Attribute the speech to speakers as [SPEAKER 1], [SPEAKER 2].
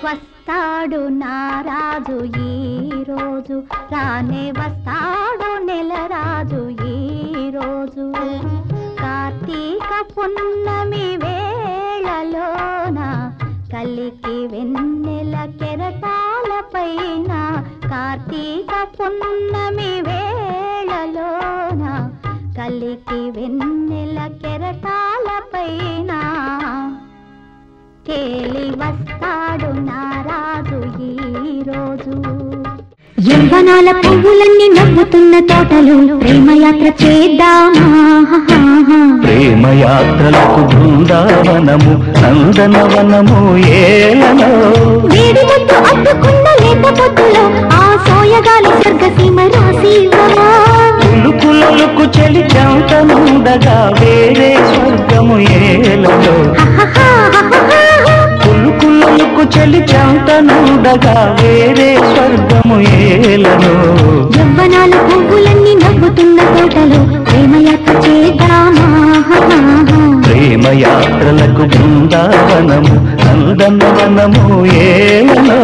[SPEAKER 1] వస్తాడు నారాజు ఈ రోజు, రానే వస్తాడు నెలరాజు ఈ రోజు. కార్తీక పున్నమి వేళలోన కలికి వెన్నెల కెరటాల పైన, కార్తీక పున్నమి వేళలోన కలికి వెన్నెల కెరటాల పైన తేలి వస్తాడు నారాజు ఈ రోజు. యవ్వనాల పువ్వులన్నీ నవ్వుతున్న తోటలు ప్రేమయాత్ర చేద్దామా,
[SPEAKER 2] ప్రేమయాత్రలకు బృందావనము నందనవనము ఏలనో.
[SPEAKER 1] వేడి ముద్దు అద్దుకున్న లేత పొద్దులో ఆ సోయగాలి స్వర్గసీమ రాసివా.
[SPEAKER 2] పులుకులకు చెలి చంతనుండగా వేరే స్వర్గము ఏలలో. పులుకులకు చెలి చంతనుండగా వేరే స్వర్గము ఏలను.
[SPEAKER 1] యవ్వనాల పువ్వులన్నీ నవ్వుతున్న తోటలో ప్రేమయాత్ర చేద్దామా,
[SPEAKER 2] ప్రేమయాత్రలకు బృందావనము నందనవనము ఏలను.